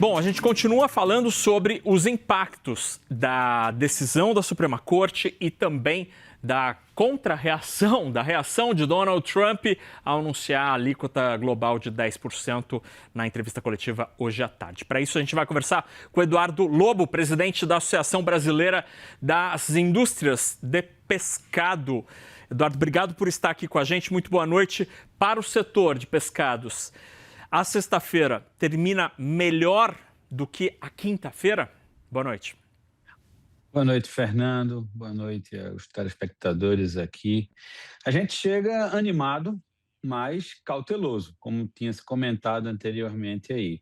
Bom, a gente continua falando sobre os impactos da decisão da Suprema Corte e também da contra-reação, da reação de Donald Trump ao anunciar a alíquota global de 10% na entrevista coletiva hoje à tarde. Para isso, a gente vai conversar com o Eduardo Lobo, presidente da Associação Brasileira das Indústrias de Pescado. Eduardo, obrigado por estar aqui com a gente. Muito boa noite. Para o setor de pescados, a sexta-feira termina melhor do que a quinta-feira? Boa noite. Boa noite, Fernando. Boa noite aos telespectadores aqui. A gente chega animado, mas cauteloso, como tinha se comentado anteriormente aí.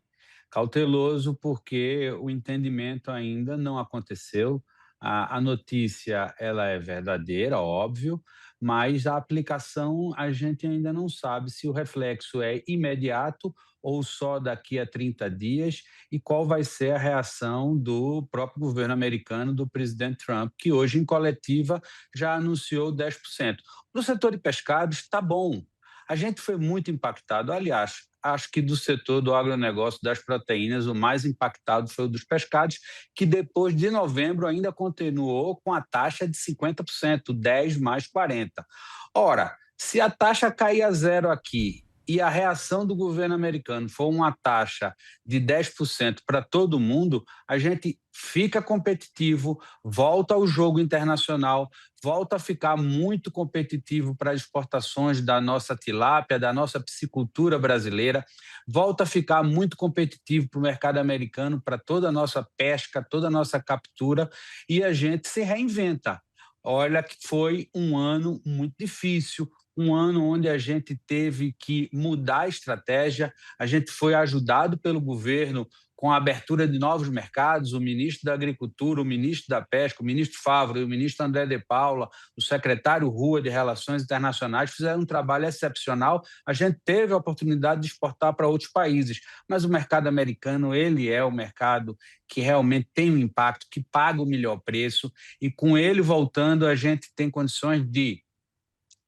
Cauteloso porque o entendimento ainda não aconteceu. A notícia ela é verdadeira, óbvio, mas a aplicação a gente ainda não sabe se o reflexo é imediato ou só daqui a 30 dias e qual vai ser a reação do próprio governo americano, do presidente Trump, que hoje, em coletiva, já anunciou 10%. No setor de pescados, está bom. A gente foi muito impactado. Aliás, acho que do setor do agronegócio das proteínas, o mais impactado foi o dos pescados, que depois de novembro ainda continuou com a taxa de 50%, 10 mais 40. Ora, se a taxa cair a zero aqui e a reação do governo americano for uma taxa de 10% para todo mundo, a gente fica competitivo, volta ao jogo internacional, volta a ficar muito competitivo para as exportações da nossa tilápia, da nossa piscicultura brasileira, volta a ficar muito competitivo para o mercado americano, para toda a nossa pesca, toda a nossa captura, e a gente se reinventa. Olha que foi um ano muito difícil, um ano onde a gente teve que mudar a estratégia, a gente foi ajudado pelo governo com a abertura de novos mercados, o ministro da Agricultura, o ministro da Pesca, o ministro Favre, o ministro André de Paula, o secretário Rua de Relações Internacionais fizeram um trabalho excepcional. A gente teve a oportunidade de exportar para outros países, mas o mercado americano, ele é o mercado que realmente tem um impacto, que paga o melhor preço, e com ele voltando, a gente tem condições de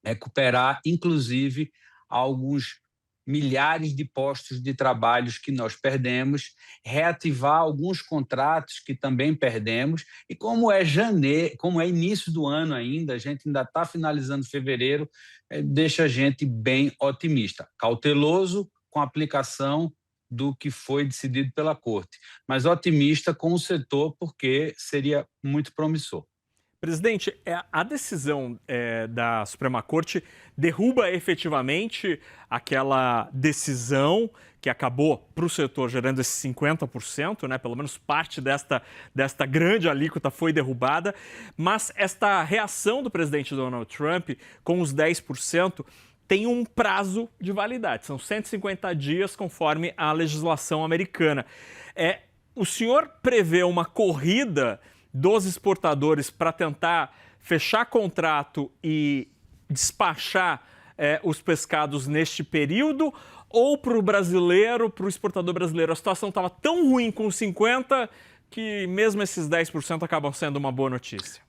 recuperar, inclusive, alguns milhares de postos de trabalho que nós perdemos, reativar alguns contratos que também perdemos, e como é janeiro, como é início do ano ainda, a gente ainda está finalizando fevereiro, deixa a gente bem otimista, cauteloso com a aplicação do que foi decidido pela Corte, mas otimista com o setor porque seria muito promissor. Presidente, a decisão da Suprema Corte derruba efetivamente aquela decisão que acabou para o setor gerando esses 50%, né? Pelo menos parte desta grande alíquota foi derrubada, mas esta reação do presidente Donald Trump com os 10% tem um prazo de validade, são 150 dias conforme a legislação americana. O senhor prevê uma corrida dos exportadores para tentar fechar contrato e despachar os pescados neste período, ou para o brasileiro, para o exportador brasileiro, a situação estava tão ruim com os 50% que mesmo esses 10% acabam sendo uma boa notícia?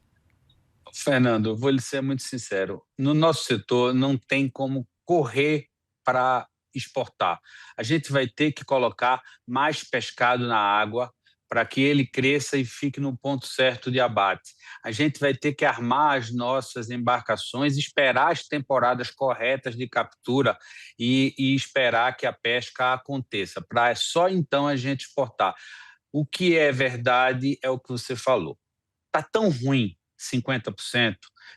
Fernando, vou lhe ser muito sincero, no nosso setor não tem como correr para exportar. A gente vai ter que colocar mais pescado na água para que ele cresça e fique no ponto certo de abate. A gente vai ter que armar as nossas embarcações, esperar as temporadas corretas de captura e esperar que a pesca aconteça, para só então a gente exportar. O que é verdade é o que você falou. Está tão ruim 50%,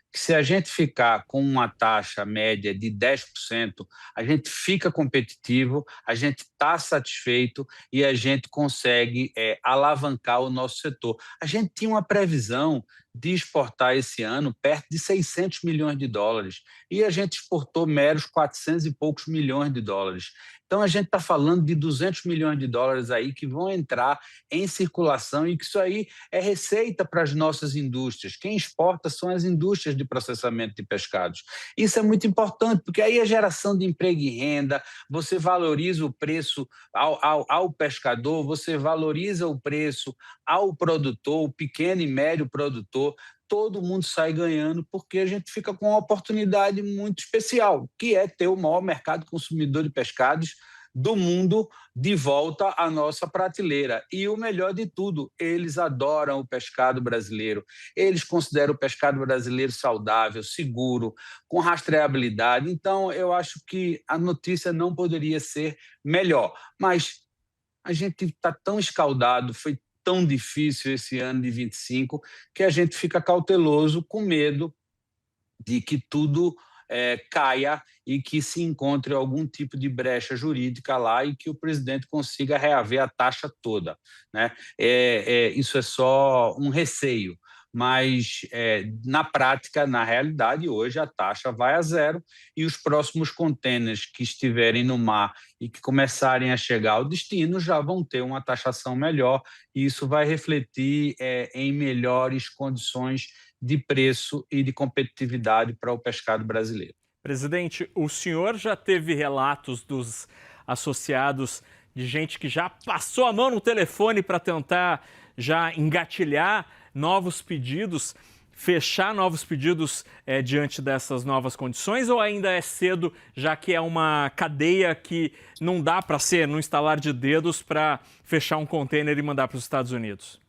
que se a gente ficar com uma taxa média de 10%, a gente fica competitivo, a gente está satisfeito e a gente consegue alavancar o nosso setor. A gente tinha uma previsão de exportar esse ano perto de 600 milhões de dólares e a gente exportou meros 400 e poucos milhões de dólares. Então, a gente está falando de 200 milhões de dólares aí que vão entrar em circulação e que isso aí é receita para as nossas indústrias. Quem exporta são as indústrias de processamento de pescados. Isso é muito importante, porque aí a geração de emprego e renda, você valoriza o preço ao pescador, você valoriza o preço ao produtor, o pequeno e médio produtor, todo mundo sai ganhando porque a gente fica com uma oportunidade muito especial, que é ter o maior mercado consumidor de pescados do mundo de volta à nossa prateleira. E o melhor de tudo, eles adoram o pescado brasileiro. Eles consideram o pescado brasileiro saudável, seguro, com rastreabilidade. Então, eu acho que a notícia não poderia ser melhor. Mas a gente está tão escaldado, foi tão difícil esse ano de 25, que a gente fica cauteloso, com medo de que tudo caia e que se encontre algum tipo de brecha jurídica lá e que o presidente consiga reaver a taxa toda, né? Isso é só um receio, mas na prática, na realidade, hoje a taxa vai a zero e os próximos contêineres que estiverem no mar e que começarem a chegar ao destino já vão ter uma taxação melhor e isso vai refletir em melhores condições de preço e de competitividade para o pescado brasileiro. Presidente, o senhor já teve relatos dos associados de gente que já passou a mão no telefone para tentar já engatilhar novos pedidos, fechar novos pedidos diante dessas novas condições, ou ainda é cedo, já que é uma cadeia que não dá para ser no instalar de dedos para fechar um container e mandar para os Estados Unidos?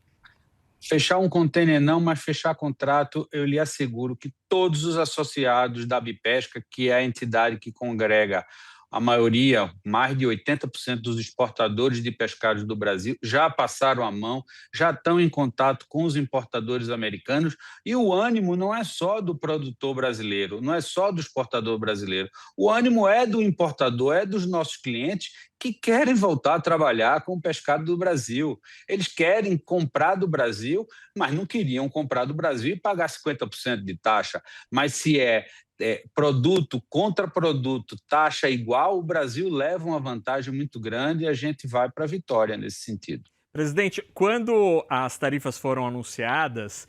Fechar um container não, mas fechar contrato, eu lhe asseguro que todos os associados da Bipesca, que é a entidade que congrega a maioria, mais de 80% dos exportadores de pescados do Brasil, já passaram a mão, já estão em contato com os importadores americanos, e o ânimo não é só do produtor brasileiro, não é só do exportador brasileiro, o ânimo é do importador, é dos nossos clientes que querem voltar a trabalhar com o pescado do Brasil. Eles querem comprar do Brasil, mas não queriam comprar do Brasil e pagar 50% de taxa. Mas se produto contra produto, taxa igual, o Brasil leva uma vantagem muito grande e a gente vai para a vitória nesse sentido. Presidente, quando as tarifas foram anunciadas,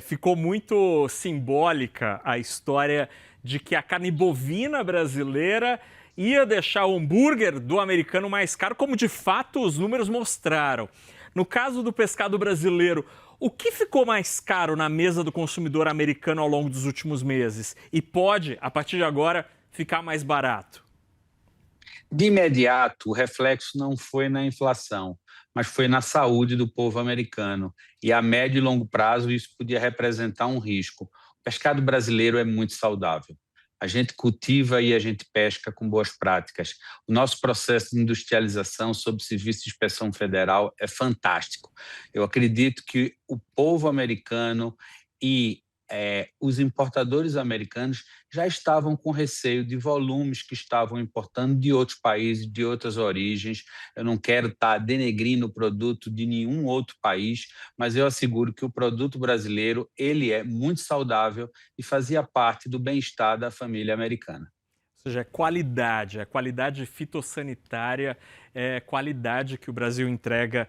ficou muito simbólica a história de que a carne bovina brasileira ia deixar o hambúrguer do americano mais caro, como de fato os números mostraram. No caso do pescado brasileiro, o que ficou mais caro na mesa do consumidor americano ao longo dos últimos meses? E pode, a partir de agora, ficar mais barato? De imediato, o reflexo não foi na inflação, mas foi na saúde do povo americano. E a médio e longo prazo isso podia representar um risco. O pescado brasileiro é muito saudável. A gente cultiva e a gente pesca com boas práticas. O nosso processo de industrialização sob serviço de inspeção federal é fantástico. Eu acredito que o povo americano e os importadores americanos já estavam com receio de volumes que estavam importando de outros países, de outras origens. Eu não quero estar denegrindo o produto de nenhum outro país, mas eu asseguro que o produto brasileiro ele é muito saudável e fazia parte do bem-estar da família americana. Ou seja, a qualidade fitossanitária, qualidade que o Brasil entrega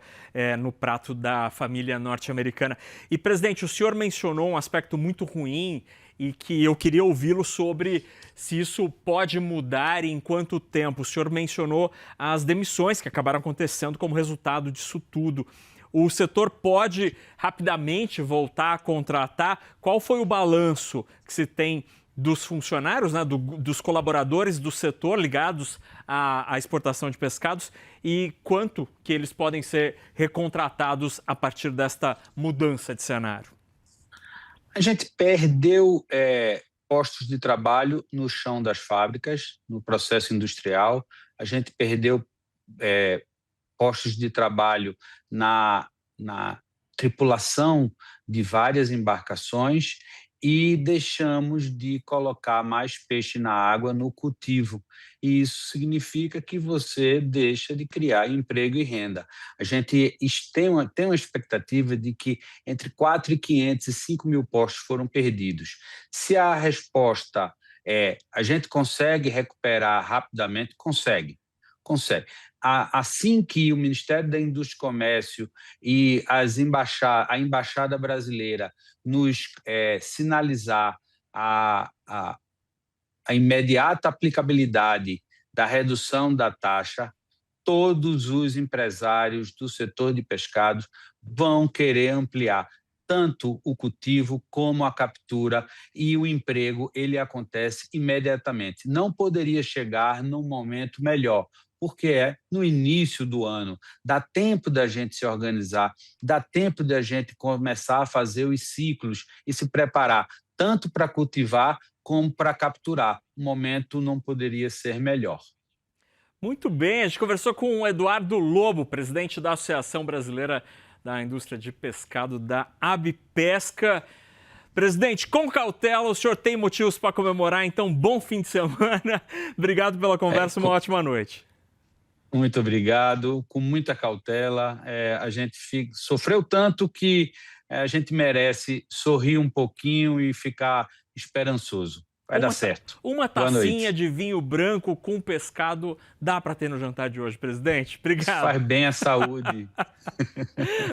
no prato da família norte-americana. E, presidente, o senhor mencionou um aspecto muito ruim e que eu queria ouvi-lo sobre se isso pode mudar e em quanto tempo. O senhor mencionou as demissões que acabaram acontecendo como resultado disso tudo. O setor pode rapidamente voltar a contratar? Qual foi o balanço que se tem dos funcionários, né, dos colaboradores do setor ligados à exportação de pescados e quanto que eles podem ser recontratados a partir desta mudança de cenário? A gente perdeu postos de trabalho no chão das fábricas, no processo industrial, a gente perdeu postos de trabalho na tripulação de várias embarcações e deixamos de colocar mais peixe na água no cultivo. E isso significa que você deixa de criar emprego e renda. A gente tem uma expectativa de que entre 4.500 e 5 mil postos foram perdidos. Se a resposta a gente consegue recuperar rapidamente, consegue. Consegue. Assim que o Ministério da Indústria e Comércio e a Embaixada Brasileira nos sinalizar a imediata aplicabilidade da redução da taxa, todos os empresários do setor de pescados vão querer ampliar tanto o cultivo como a captura, e o emprego ele acontece imediatamente. Não poderia chegar num momento melhor. porque é no início do ano. Dá tempo da gente se organizar, dá tempo da gente começar a fazer os ciclos e se preparar, tanto para cultivar como para capturar. O momento não poderia ser melhor. Muito bem, a gente conversou com o Eduardo Lobo, presidente da Associação Brasileira da Indústria de Pescado, da Abipesca. Presidente, com cautela, o senhor tem motivos para comemorar, então bom fim de semana. Obrigado pela conversa, uma ótima noite. Muito obrigado, com muita cautela. A gente sofreu tanto que a gente merece sorrir um pouquinho e ficar esperançoso. Vai dar certo. Uma Boa tacinha noite. de vinho branco com pescado dá para ter no jantar de hoje, presidente. Isso Obrigado. faz bem à saúde.